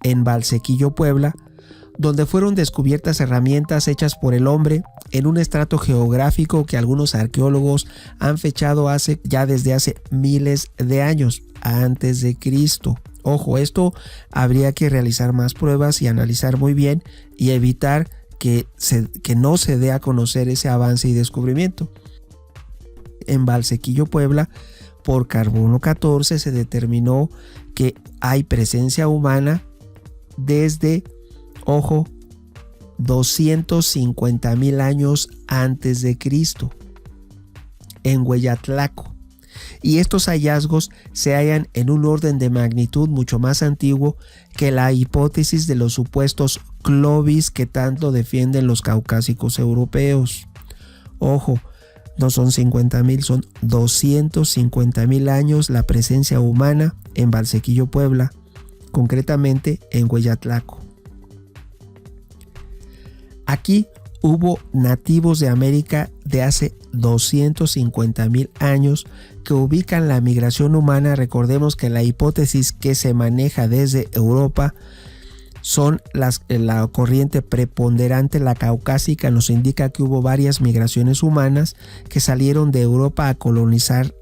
en Valsequillo, Puebla, donde fueron descubiertas herramientas hechas por el hombre en un estrato geográfico que algunos arqueólogos han fechado desde hace miles de años antes de Cristo. Ojo, esto habría que realizar más pruebas y analizar muy bien y evitar que no se dé a conocer ese avance y descubrimiento. En Valsequillo, Puebla, por carbono 14 se determinó que hay presencia humana desde, ojo, 250,000 años antes de Cristo en Hueyatlaco. Y estos hallazgos se hallan en un orden de magnitud mucho más antiguo que la hipótesis de los supuestos clovis que tanto defienden los caucásicos europeos. Ojo, no son 50,000, son 250,000 años la presencia humana en Valsequillo, Puebla, concretamente en Hueyatlaco. Aquí hubo nativos de América de hace 250,000 años que ubican la migración humana. Recordemos que la hipótesis que se maneja desde Europa son la corriente preponderante, la caucásica, nos indica que hubo varias migraciones humanas que salieron de Europa a colonizar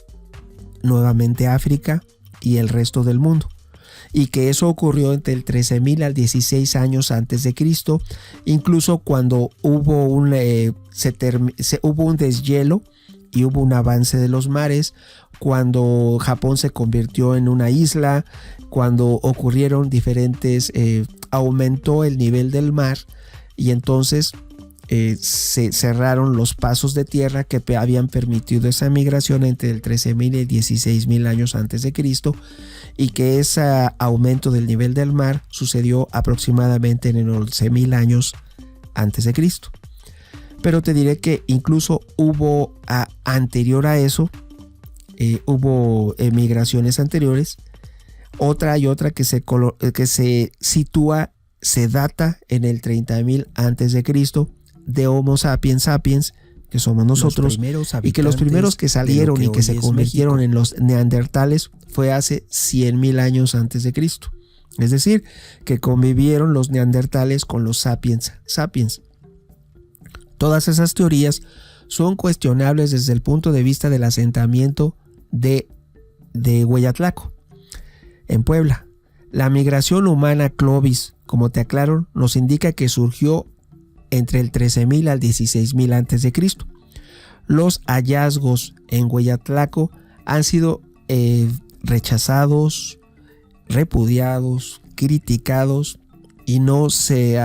nuevamente África y el resto del mundo, y que eso ocurrió entre el 13,000 al 16 años antes de Cristo, incluso cuando hubo un deshielo y hubo un avance de los mares, cuando Japón se convirtió en una isla, cuando ocurrieron diferentes, aumentó el nivel del mar y entonces se cerraron los pasos de tierra que habían permitido esa migración entre el 13,000 y 16,000 años antes de Cristo, y que ese aumento del nivel del mar sucedió aproximadamente en 11,000 años antes de Cristo. Pero te diré que incluso hubo anterior a eso, hubo migraciones anteriores, otra que se sitúa, se data en el 30,000 antes de Cristo, de Homo sapiens sapiens, que somos nosotros, y que los primeros que salieron y que se convirtieron en los neandertales fue hace 100,000 años antes de Cristo. Es decir, que convivieron los neandertales con los sapiens sapiens. Todas esas teorías son cuestionables desde el punto de vista del asentamiento de Hueyatlaco, en Puebla. La migración humana clovis, como te aclaro, nos indica que surgió entre el 13,000 al 16,000 antes de Cristo. Los hallazgos en Hueyatlaco han sido rechazados, repudiados, criticados y se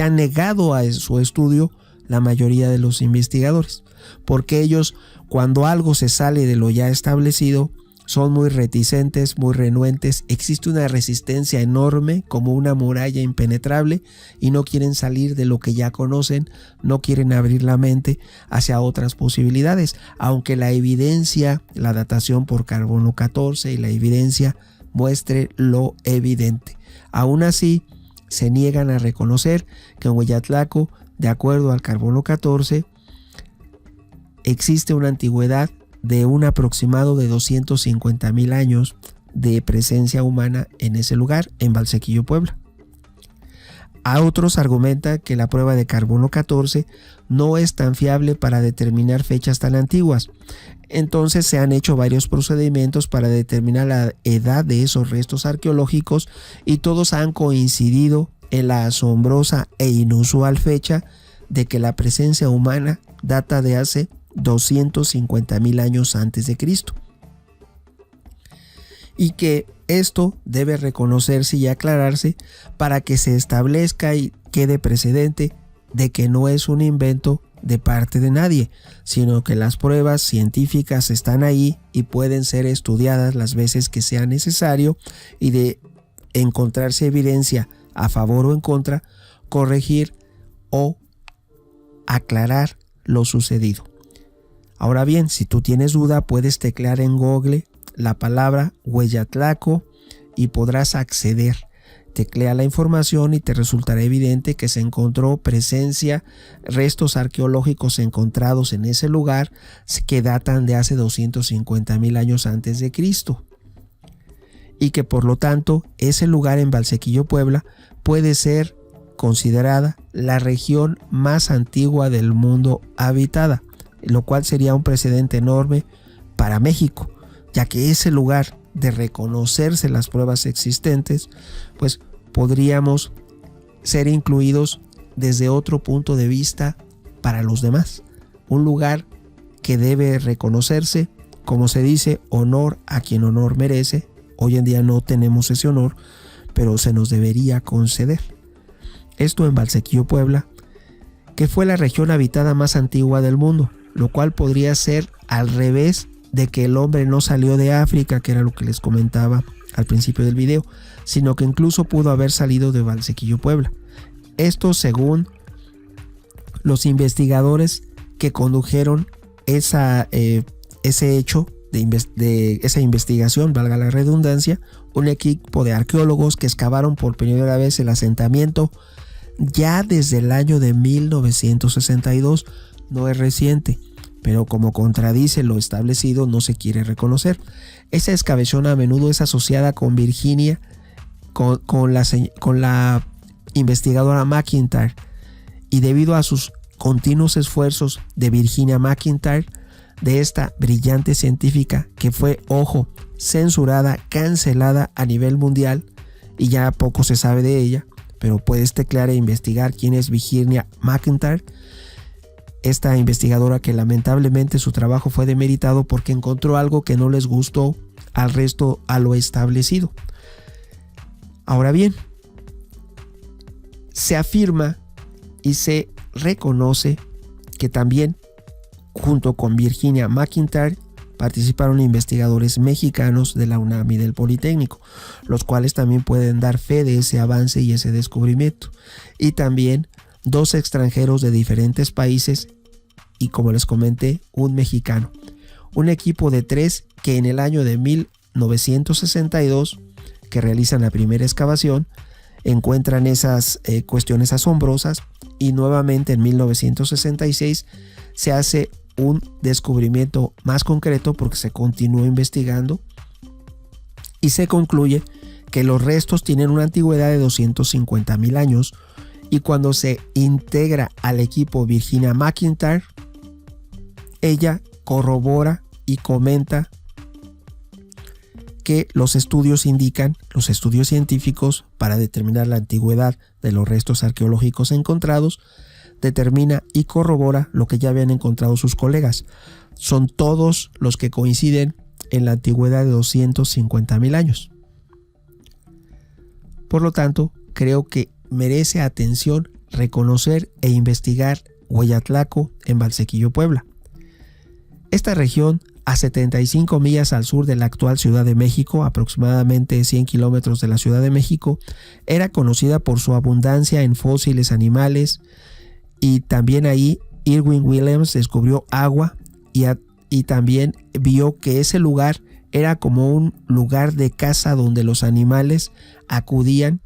ha negado a su estudio la mayoría de los investigadores, porque ellos, cuando algo se sale de lo ya establecido, son muy reticentes, muy renuentes. Existe una resistencia enorme, como una muralla impenetrable, y no quieren salir de lo que ya conocen, no quieren abrir la mente hacia otras posibilidades, aunque la evidencia, la datación por carbono 14 y la evidencia muestre lo evidente. Aún así, se niegan a reconocer que en Hueyatlaco, de acuerdo al carbono 14, existe una antigüedad de un aproximado de 250,000 años de presencia humana en ese lugar, en Valsequillo, Puebla. A otros argumentan que la prueba de carbono 14 no es tan fiable para determinar fechas tan antiguas. Entonces se han hecho varios procedimientos para determinar la edad de esos restos arqueológicos y todos han coincidido en la asombrosa e inusual fecha de que la presencia humana data de hace 250,000 años antes de Cristo, y que esto debe reconocerse y aclararse para que se establezca y quede precedente de que no es un invento de parte de nadie, sino que las pruebas científicas están ahí y pueden ser estudiadas las veces que sea necesario, y de encontrarse evidencia a favor o en contra, corregir o aclarar lo sucedido. Ahora bien, si tú tienes duda, puedes teclear en Google la palabra Hueyatlaco y podrás acceder. Teclea la información y te resultará evidente que se encontró presencia, restos arqueológicos encontrados en ese lugar que datan de hace 250,000 años antes de Cristo. y que por lo tanto ese lugar en Valsequillo, Puebla, puede ser considerada la región más antigua del mundo habitada, lo cual sería un precedente enorme para México, ya que ese lugar, de reconocerse las pruebas existentes, pues podríamos ser incluidos desde otro punto de vista para los demás. Un lugar que debe reconocerse, como se dice, honor a quien honor merece. Hoy en día no tenemos ese honor, pero se nos debería conceder. Esto en Valsequillo, Puebla, que fue la región habitada más antigua del mundo, lo cual podría ser al revés de que el hombre no salió de África, que era lo que les comentaba al principio del video, sino que incluso pudo haber salido de Valsequillo, Puebla. Esto según los investigadores que condujeron ese hecho de esa investigación, valga la redundancia, un equipo de arqueólogos que excavaron por primera vez el asentamiento ya desde el año de 1962. No es reciente, pero como contradice lo establecido, no se quiere reconocer. Esa excavación a menudo es asociada con Virginia, con la investigadora McIntyre, y debido a sus continuos esfuerzos de Virginia McIntyre, de esta brillante científica que fue, ojo, censurada, cancelada a nivel mundial, y ya poco se sabe de ella, pero puedes teclear e investigar quién es Virginia McIntyre. Esta investigadora, que lamentablemente su trabajo fue demeritado porque encontró algo que no les gustó al resto, a lo establecido. Ahora bien, se afirma y se reconoce que también junto con Virginia McIntyre participaron investigadores mexicanos de la UNAM y del Politécnico, los cuales también pueden dar fe de ese avance y ese descubrimiento. Y también 2 extranjeros de diferentes países y, como les comenté, un mexicano. Un equipo de 3 que en el año de 1962, que realizan la primera excavación, encuentran esas cuestiones asombrosas, y nuevamente en 1966 se hace un descubrimiento más concreto porque se continúa investigando y se concluye que los restos tienen una antigüedad de 250,000 años. Y cuando se integra al equipo Virginia McIntyre, ella corrobora y comenta que los estudios indican, los estudios científicos para determinar la antigüedad de los restos arqueológicos encontrados, determina y corrobora lo que ya habían encontrado sus colegas. Son todos los que coinciden en la antigüedad de 250,000 años. Por lo tanto, creo que merece atención reconocer e investigar Hueyatlaco en Valsequillo, Puebla. Esta región, a 75 millas al sur de la actual Ciudad de México, aproximadamente 100 kilómetros de la Ciudad de México, era conocida por su abundancia en fósiles animales, y también ahí Irwin Williams descubrió agua y también vio que ese lugar era como un lugar de caza donde los animales acudían,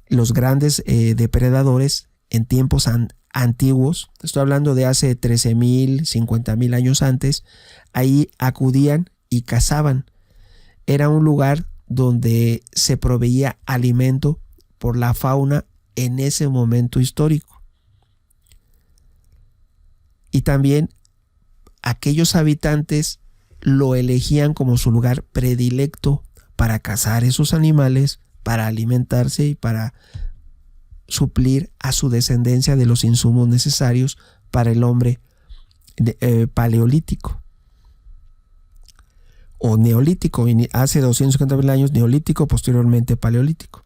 los grandes depredadores en tiempos antiguos. Estoy hablando de hace 13,000, 50,000 años antes. Ahí acudían y cazaban. Era un lugar donde se proveía alimento por la fauna en ese momento histórico. Y también aquellos habitantes lo elegían como su lugar predilecto para cazar esos animales, para alimentarse y para suplir a su descendencia de los insumos necesarios para el hombre paleolítico o neolítico, hace 250,000 años neolítico, posteriormente paleolítico,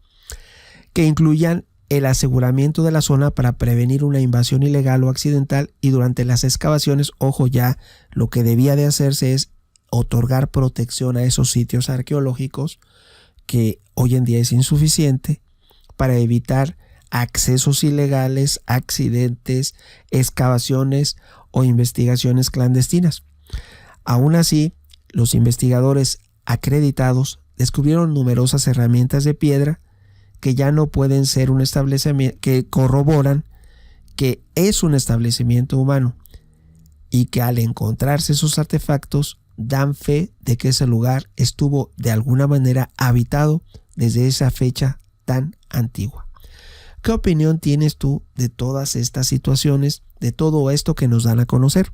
que incluían el aseguramiento de la zona para prevenir una invasión ilegal o accidental. Y durante las excavaciones, ojo, ya lo que debía de hacerse es otorgar protección a esos sitios arqueológicos, que hoy en día es insuficiente, para evitar accesos ilegales, accidentes, excavaciones o investigaciones clandestinas. Aún así, los investigadores acreditados descubrieron numerosas herramientas de piedra que ya no pueden ser un establecimiento, que corroboran que es un establecimiento humano, y que al encontrarse esos artefactos dan fe de que ese lugar estuvo de alguna manera habitado desde esa fecha tan antigua. ¿Qué opinión tienes tú de todas estas situaciones, de todo esto que nos dan a conocer?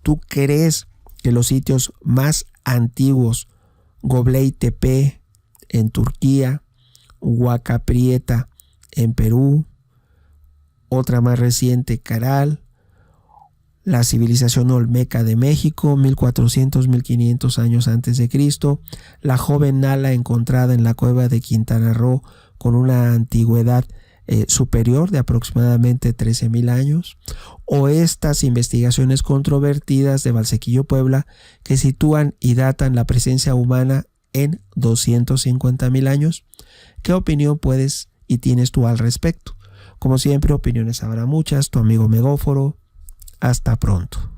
¿Tú crees que los sitios más antiguos, Göbekli Tepe en Turquía, Huaca Prieta en Perú, otra más reciente, Caral, la civilización olmeca de México, 1400-1500 años antes de Cristo, la joven Nala encontrada en la cueva de Quintana Roo con una antigüedad superior de aproximadamente 13,000 años, o estas investigaciones controvertidas de Valsequillo, Puebla, que sitúan y datan la presencia humana en 250,000 años? ¿Qué opinión puedes y tienes tú al respecto? Como siempre, opiniones habrá muchas. Tu amigo Megóforo. Hasta pronto.